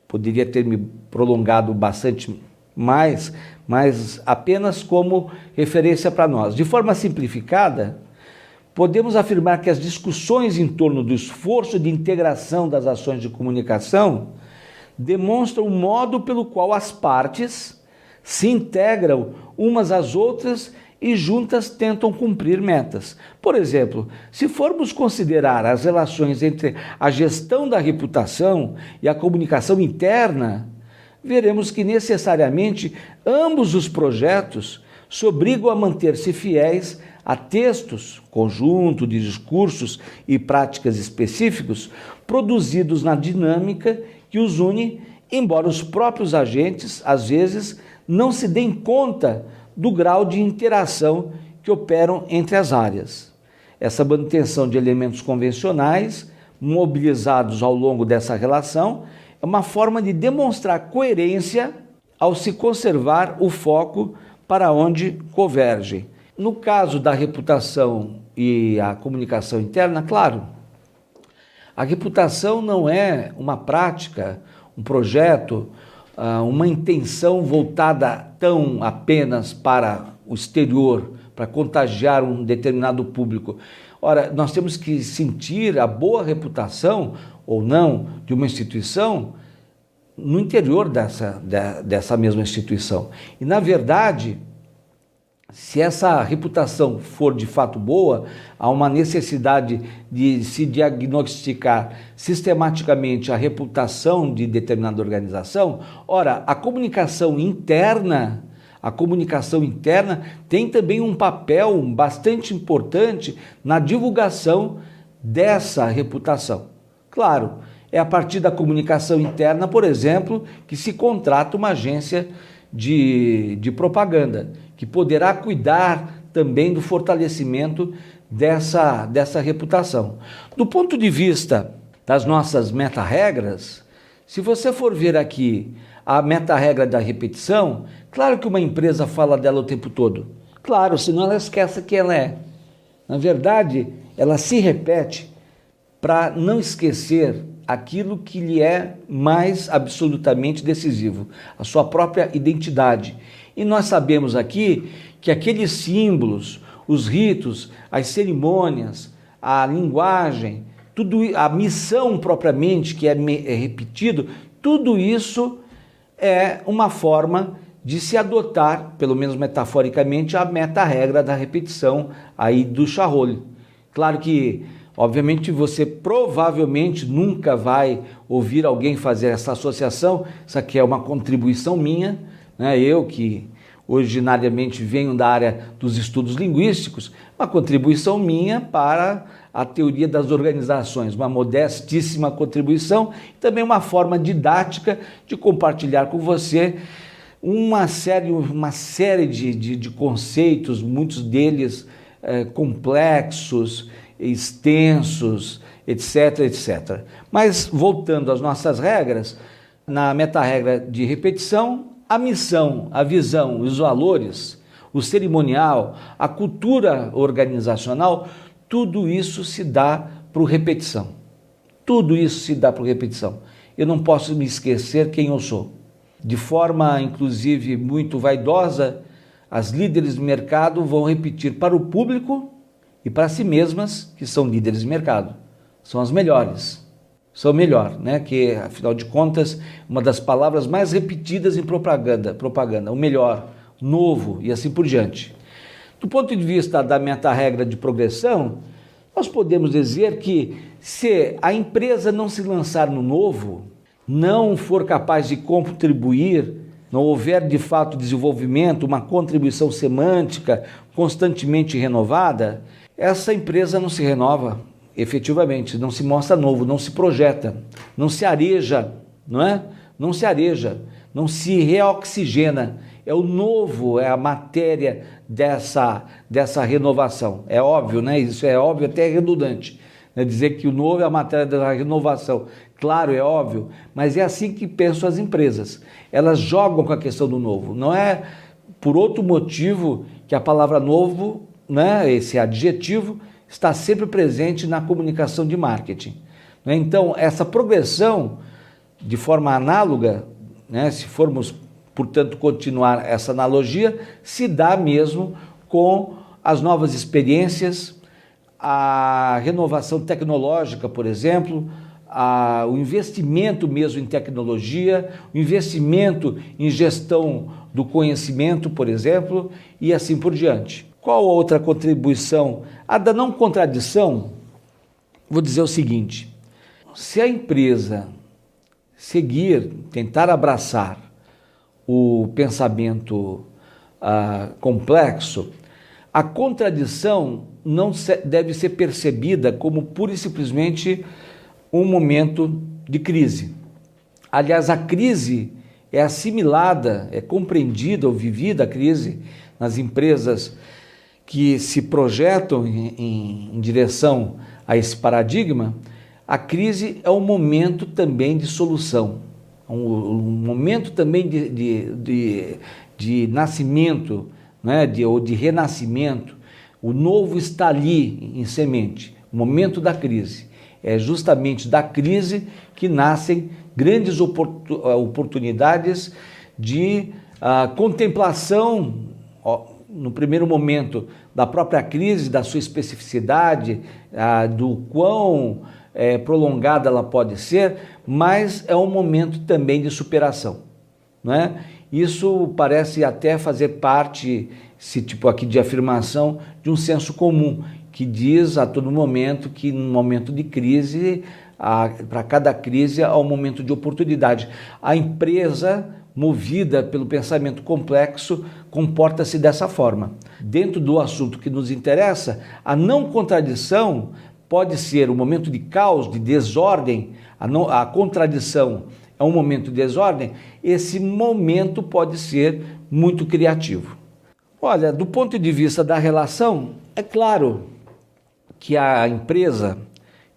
Speaker 1: poderia ter me prolongado bastante mais, mas apenas como referência para nós. De forma simplificada, podemos afirmar que as discussões em torno do esforço de integração das ações de comunicação demonstram o modo pelo qual as partes se integram umas às outras e juntas tentam cumprir metas. Por exemplo, se formos considerar as relações entre a gestão da reputação e a comunicação interna, veremos que necessariamente ambos os projetos se obrigam a manter-se fiéis a textos, conjunto de discursos e práticas específicos produzidos na dinâmica que os une, embora os próprios agentes, às vezes, não se deem conta do grau de interação que operam entre as áreas. Essa manutenção de elementos convencionais, mobilizados ao longo dessa relação, é uma forma de demonstrar coerência ao se conservar o foco para onde convergem. No caso da reputação e a comunicação interna, claro, a reputação não é uma prática, um projeto, uma intenção voltada tão apenas para o exterior, para contagiar um determinado público. Ora, nós temos que sentir a boa reputação ou não de uma instituição no interior dessa mesma instituição. E, na verdade, se essa reputação for de fato boa, há uma necessidade de se diagnosticar sistematicamente a reputação de determinada organização. Ora, a comunicação interna tem também um papel bastante importante na divulgação dessa reputação. Claro, é a partir da comunicação interna, por exemplo, que se contrata uma agência de propaganda, que poderá cuidar também do fortalecimento dessa reputação. Do ponto de vista das nossas meta-regras, se você for ver aqui a meta-regra da repetição, claro que uma empresa fala dela o tempo todo. Claro, senão ela esquece quem ela é. Na verdade, ela se repete para não esquecer aquilo que lhe é mais absolutamente decisivo, a sua própria identidade. E nós sabemos aqui que aqueles símbolos, os ritos, as cerimônias, a linguagem, tudo, a missão propriamente que é repetido, tudo isso é uma forma de se adotar, pelo menos metaforicamente, a meta-regra da repetição aí do Charolles. Claro que, obviamente, você provavelmente nunca vai ouvir alguém fazer essa associação, isso aqui é uma contribuição minha, né? Eu que originariamente venho da área dos estudos linguísticos, uma contribuição minha para a teoria das organizações, uma modestíssima contribuição, também uma forma didática de compartilhar com você uma série de conceitos, muitos deles complexos, extensos, etc, etc. Mas, voltando às nossas regras, na meta-regra de repetição, a missão, a visão, os valores, o cerimonial, a cultura organizacional, tudo isso se dá por repetição. Tudo isso se dá por repetição. Eu não posso me esquecer quem eu sou. De forma, inclusive, muito vaidosa, as líderes de mercado vão repetir para o público e para si mesmas, que são líderes de mercado. São as melhores. São melhor, né? Que, afinal de contas, uma das palavras mais repetidas em propaganda, o melhor, novo e assim por diante. Do ponto de vista da meta-regra de progressão, nós podemos dizer que se a empresa não se lançar no novo, não for capaz de contribuir, não houver de fato desenvolvimento, uma contribuição semântica constantemente renovada, essa empresa não se renova efetivamente, não se mostra novo, não se projeta, não se areja, não é? Não se areja, não se reoxigena. É o novo, é a matéria dessa renovação. É óbvio, né? Isso é óbvio, até redundante, né? Dizer que o novo é a matéria da renovação. Claro, é óbvio, mas é assim que pensam as empresas. Elas jogam com a questão do novo. Não é por outro motivo que a palavra novo, né, esse adjetivo, está sempre presente na comunicação de marketing. Então, essa progressão, de forma análoga, né, se formos, portanto, continuar essa analogia, se dá mesmo com as novas experiências, a renovação tecnológica, por exemplo, o investimento mesmo em tecnologia, o investimento em gestão do conhecimento, por exemplo, e assim por diante. Qual outra contribuição? A da não contradição, vou dizer o seguinte: se a empresa seguir, tentar abraçar o pensamento complexo, a contradição não deve ser percebida como pura e simplesmente um momento de crise. Aliás, a crise é assimilada, é compreendida ou vivida a crise nas empresas que se projetam em direção a esse paradigma. A crise é um momento também de solução, um momento também de nascimento, né, ou de renascimento. O novo está ali em semente, o momento da crise. É justamente da crise que nascem grandes oportunidades de contemplação, no primeiro momento, da própria crise, da sua especificidade, do quão prolongada ela pode ser, mas é um momento também de superação, não é? Isso parece até fazer parte, esse tipo aqui de afirmação, de um senso comum, que diz a todo momento que no momento de crise, para cada crise há um momento de oportunidade. A empresa, movida pelo pensamento complexo, comporta-se dessa forma. Dentro do assunto que nos interessa, a não contradição pode ser um momento de caos, de desordem. A contradição é um momento de desordem. Esse momento pode ser muito criativo. Olha, do ponto de vista da relação, é claro que a empresa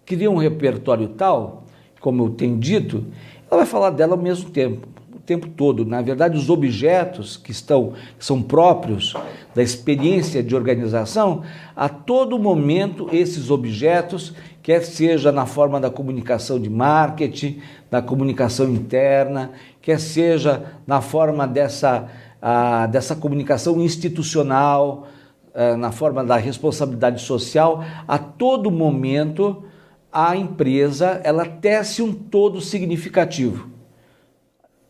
Speaker 1: cria um repertório tal, como eu tenho dito, ela vai falar dela ao mesmo tempo, o tempo todo. Na verdade, os objetos que são próprios da experiência de organização, a todo momento esses objetos, quer seja na forma da comunicação de marketing, da comunicação interna, quer seja na forma dessa comunicação institucional, na forma da responsabilidade social, a todo momento a empresa ela tece um todo significativo.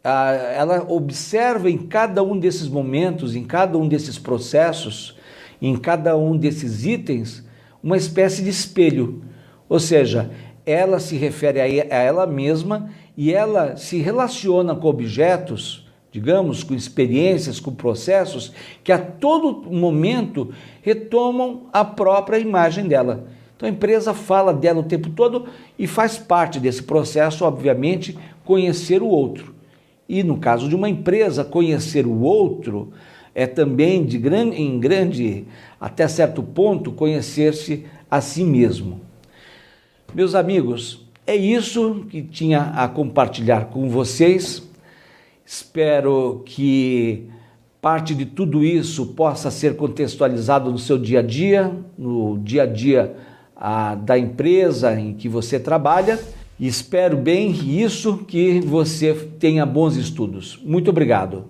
Speaker 1: Ela observa em cada um desses momentos, em cada um desses processos, em cada um desses itens, uma espécie de espelho. Ou seja, ela se refere a ela mesma e ela se relaciona com objetos, digamos, com experiências, com processos, que a todo momento retomam a própria imagem dela. Então a empresa fala dela o tempo todo e faz parte desse processo, obviamente, conhecer o outro. E no caso de uma empresa, conhecer o outro é também, até certo ponto, conhecer-se a si mesmo. Meus amigos, é isso que tinha a compartilhar com vocês. Espero que parte de tudo isso possa ser contextualizado no seu dia a dia, no dia a dia da empresa em que você trabalha. E espero bem isso, que você tenha bons estudos. Muito obrigado.